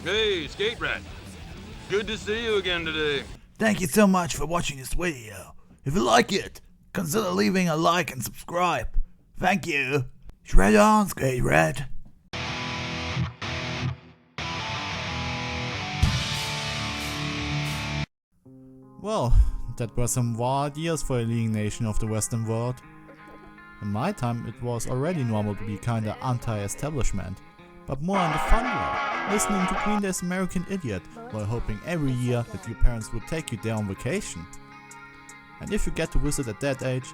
Hey, Skate Rat. Good to see you again today. Thank you so much for watching this video. If you like it, consider leaving a like and subscribe. Thank you. Shred on, Skate Rat. Well, that were some wild years for a leading nation of the Western world. In my time, it was already normal to be kinda anti-establishment, but more on the fun way, listening to Green Day's American Idiot while hoping every year that your parents would take you there on vacation. And if you get to visit at that age,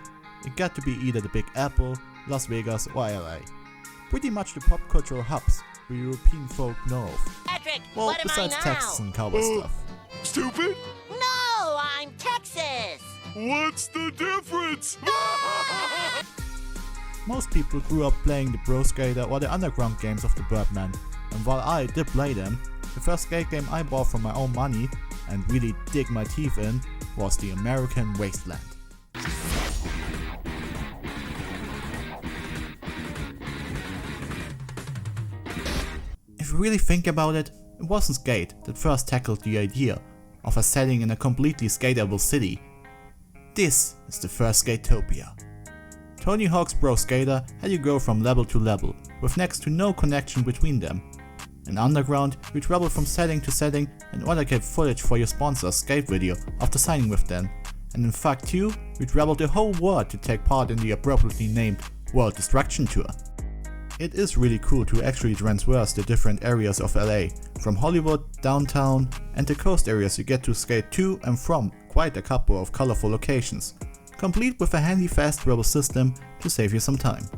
it got to be either the Big Apple, Las Vegas or LA. Pretty much the pop cultural hubs where European folk know of. Patrick, Well, what am besides I now? Texas and cowboy stuff. Stupid? No, I'm Texas. What's the difference? Most people grew up playing the Pro Skater or the underground games of the Birdman, and while I did play them, the first skate game I bought from my own money and really dig my teeth in was the American Wasteland. If you really think about it, it wasn't Skate that first tackled the idea of a setting in a completely skateable city. This is the first Skatopia. Tony Hawk's Pro Skater had you go from level to level, with next to no connection between them. In Underground, you travel from setting to setting in order to get footage for your sponsor's skate video after signing with them, and in Fact 2, you travel the whole world to take part in the appropriately named World Destruction Tour. It is really cool to actually traverse the different areas of LA, from Hollywood, downtown, and the coast areas. You get to skate to and from quite a couple of colorful locations, complete with a handy fast travel system to save you some time.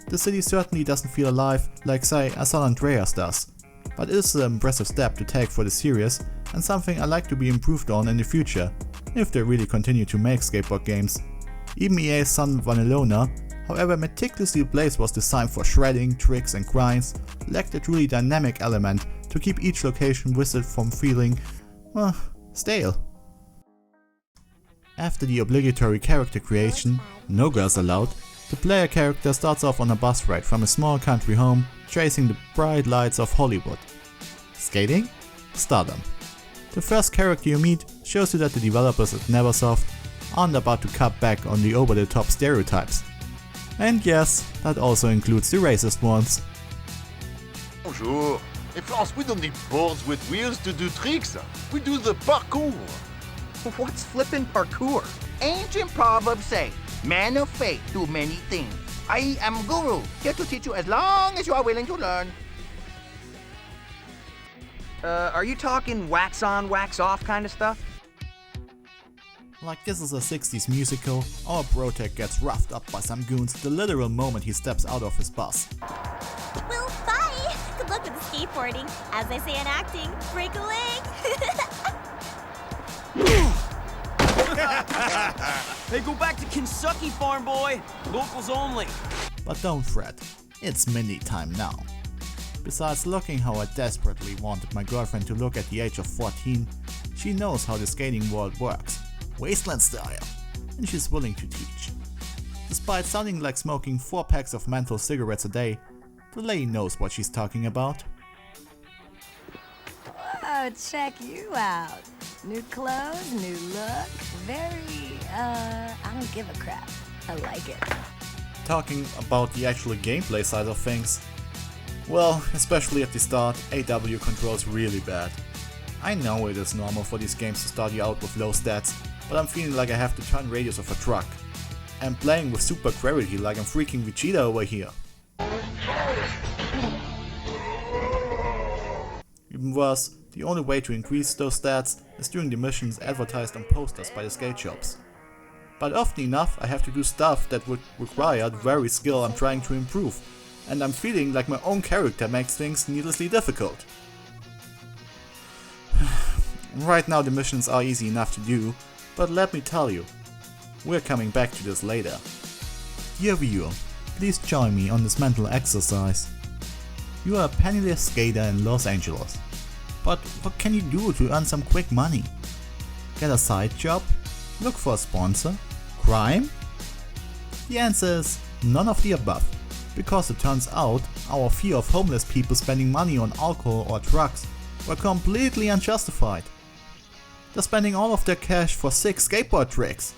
The city certainly doesn't feel alive like say a San Andreas does, but it is an impressive step to take for the series and something I like to be improved on in the future, if they really continue to make skateboard games. Even EA's San Vanillona, however meticulously placed was designed for shredding, tricks and grinds, lacked a truly dynamic element to keep each location visited from feeling, stale. After the obligatory character creation, no girls allowed, the player character starts off on a bus ride from a small country home, tracing the bright lights of Hollywood. Skating? Stardom. The first character you meet shows you that the developers at Neversoft aren't about to cut back on the over-the-top stereotypes. And yes, that also includes the racist ones. Bonjour. In France, we don't need boards with wheels to do tricks. We do the parkour. What's flippin' parkour? Ancient proverbs say, man of faith do many things. I am Guru, here to teach you as long as you are willing to learn. Are you talking wax on, wax off kind of stuff? Like this is a 60s musical, our Brotec gets roughed up by some goons the literal moment he steps out of his bus. Well, bye! Good luck with the skateboarding. As I say in acting, break a leg! Hey, go back to Kentucky, farm boy! Locals only! But don't fret, it's Mindy time now. Besides looking how I desperately wanted my girlfriend to look at the age of 14, she knows how the skating world works, wasteland style, and she's willing to teach. Despite sounding like smoking 4 packs of menthol cigarettes a day, the lady knows what she's talking about. Whoa, check you out. New clothes, new look, very, I don't give a crap. I like it. Talking about the actual gameplay side of things, well, especially at the start, AW controls really bad. I know it is normal for these games to start you out with low stats, but I'm feeling like I have the turn radius of a truck. I'm playing with super gravity like I'm freaking Vegeta over here. Even worse, the only way to increase those stats is during the missions advertised on posters by the skate shops. But often enough I have to do stuff that would require the very skill I'm trying to improve, and I'm feeling like my own character makes things needlessly difficult. Right now the missions are easy enough to do, but let me tell you, we're coming back to this later. Dear viewer, please join me on this mental exercise. You are a penniless skater in Los Angeles, but what can you do to earn some quick money? Get a side job? Look for a sponsor? Crime? The answer is none of the above, because it turns out our fear of homeless people spending money on alcohol or drugs were completely unjustified. They're spending all of their cash for sick skateboard tricks.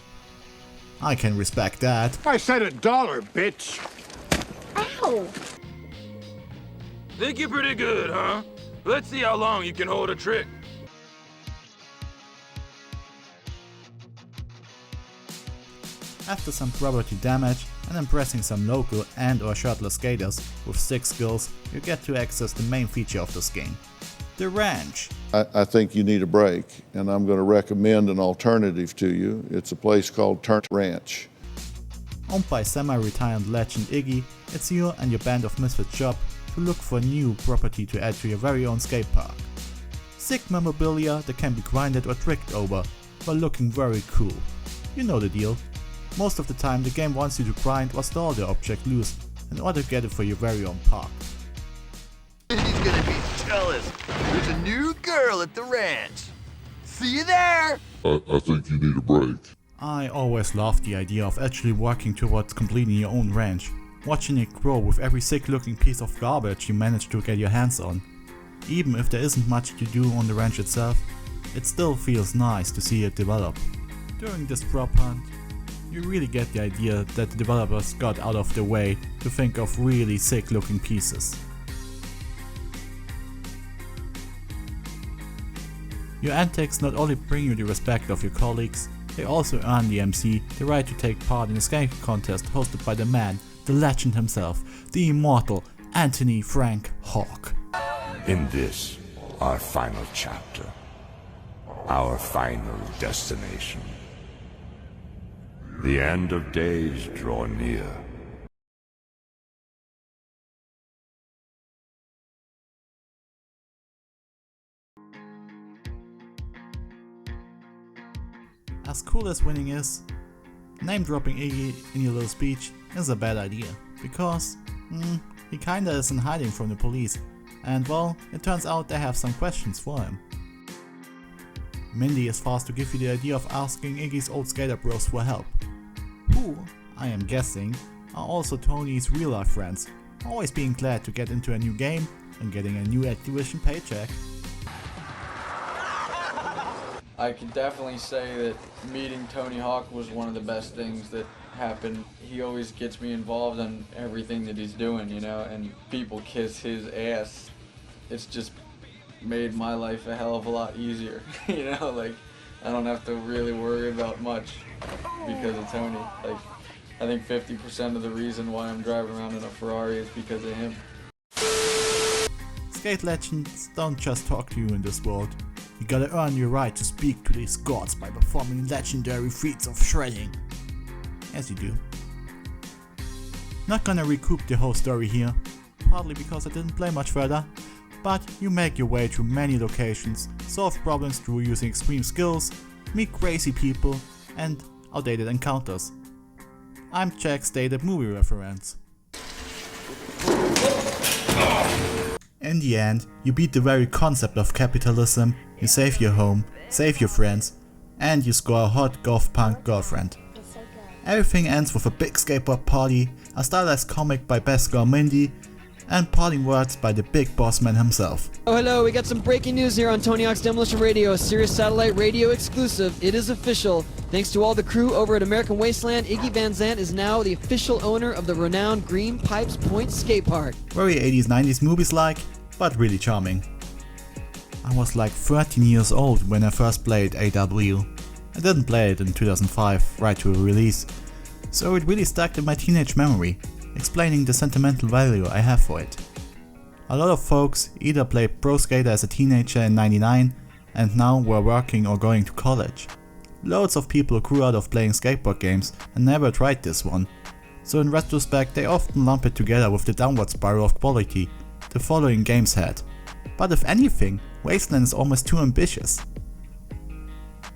I can respect that. I said $1, bitch. Ow! Think you're pretty good, huh? Let's see how long you can hold a trick. After some property damage and impressing some local and or shirtless skaters with sick skills, you get to access the main feature of this game, the ranch. I think you need a break, and I'm going to recommend an alternative to you. It's a place called Turnt Ranch. Owned by semi-retired legend Iggy, it's you and your band of misfit job to look for a new property to add to your very own skate park. Sick memorabilia that can be grinded or tricked over while looking very cool. You know the deal. Most of the time the game wants you to grind or store the object loose in order to get it for your very own park. He's gonna be jealous. There's a new girl at the ranch. See you there! I think you need a break. I always loved the idea of actually working towards completing your own ranch, watching it grow with every sick looking piece of garbage you manage to get your hands on. Even if there isn't much to do on the ranch itself, it still feels nice to see it develop. During this prop hunt, you really get the idea that the developers got out of the way to think of really sick looking pieces. Your antics not only bring you the respect of your colleagues, they also earn the MC the right to take part in a skate contest hosted by the man, the legend himself, the immortal Anthony Frank Hawk. In this, our final chapter, our final destination, the end of days draw near. As cool as winning is, name-dropping Iggy in your little speech is a bad idea, because he kinda is in hiding from the police, and well, it turns out they have some questions for him. Mindy is fast to give you the idea of asking Iggy's old skater bros for help, who, I am guessing, are also Tony's real-life friends, always being glad to get into a new game and getting a new Activision paycheck. I can definitely say that meeting Tony Hawk was one of the best things that happened. He always gets me involved in everything that he's doing, you know, and people kiss his ass. It's just made my life a hell of a lot easier, you know, like I don't have to really worry about much because of Tony. Like, I think 50% of the reason why I'm driving around in a Ferrari is because of him. Skate legends don't just talk to you in this world. You gotta earn your right to speak to these gods by performing legendary feats of shredding. As you do. Not gonna recoup the whole story here, partly because I didn't play much further, but you make your way through many locations, solve problems through using extreme skills, meet crazy people, and outdated encounters. I'm Jack's dated movie reference. In the end, you beat the very concept of capitalism, you save your home, save your friends, and you score a hot golf punk girlfriend. Everything ends with a big skateboard party, a stylized comic by best girl Mindy, and parting words by the big boss man himself. Oh, hello, we got some breaking news here on Tony Hawk's Demolition Radio, a Sirius Satellite Radio exclusive. It is official. Thanks to all the crew over at American Wasteland, Iggy Van Zandt is now the official owner of the renowned Green Pipes Point Skate Park. Very 80s 90s movies like, but really charming. I was like 13 years old when I first played AW. I didn't play it in 2005, right to release, so it really stuck in my teenage memory, explaining the sentimental value I have for it. A lot of folks either played pro skater as a teenager in '99 and now were working or going to college. Loads of people grew out of playing skateboard games and never tried this one, so in retrospect they often lump it together with the downward spiral of quality the following games had. But if anything, Wasteland is almost too ambitious.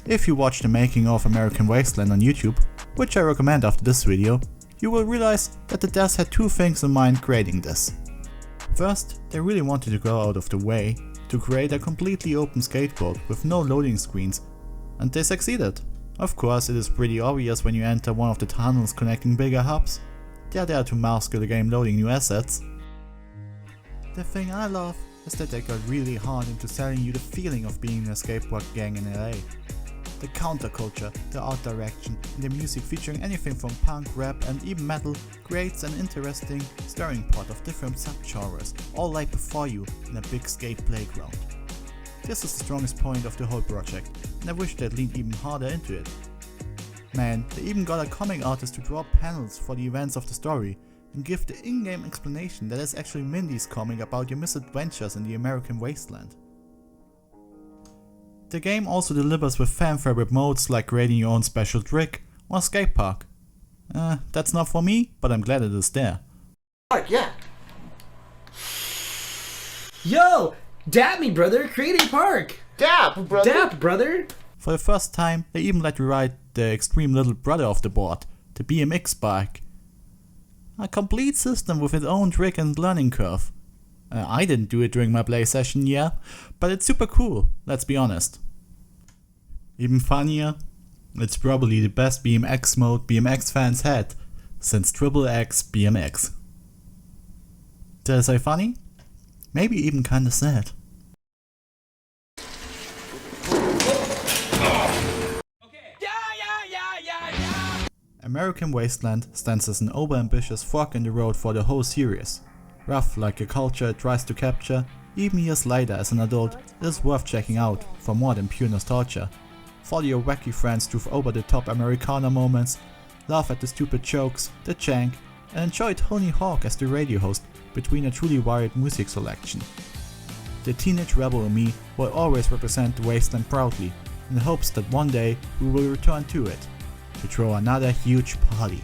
If you watch the making of American Wasteland on YouTube, which I recommend after this video, you will realize that the devs had two things in mind creating this. First, they really wanted to go out of the way to create a completely open skateboard with no loading screens And they succeeded. Of course, it is pretty obvious when you enter one of the tunnels connecting bigger hubs. They are there to mask the game loading new assets. The thing I love is that they got really hard into selling you the feeling of being in a skateboard gang in LA. The counterculture, the art direction, and the music featuring anything from punk, rap and even metal creates an interesting stirring pot of different subgenres, all laid before you in a big skate playground. This is the strongest point of the whole project, and I wish they'd leaned even harder into it. Man, they even got a comic artist to draw panels for the events of the story, and give the in-game explanation that is actually Mindy's comic about your misadventures in the American Wasteland. The game also delivers with fan favorite modes like creating your own special trick or skate park. That's not for me, but I'm glad it is there. Yeah. Yo! Dap me, brother! Create a park! Dap, brother! Dap, brother! For the first time, they even let you ride the extreme little brother of the board, the BMX bike. A complete system with its own trick and learning curve. I didn't do it during my play session, yeah, but it's super cool, let's be honest. Even funnier, it's probably the best BMX mode BMX fans had since XXX BMX. Did I say funny? Maybe even kinda sad. American Wasteland stands as an overambitious fork in the road for the whole series. Rough like a culture it tries to capture, even years later as an adult, it is worth checking out for more than pure nostalgia. Follow your wacky friends through over-the-top Americana moments, laugh at the stupid jokes, the jank, and enjoy Tony Hawk as the radio host between a truly varied music selection. The teenage rebel in me will always represent the Wasteland proudly, in hopes that one day we will return to it, to throw another huge party.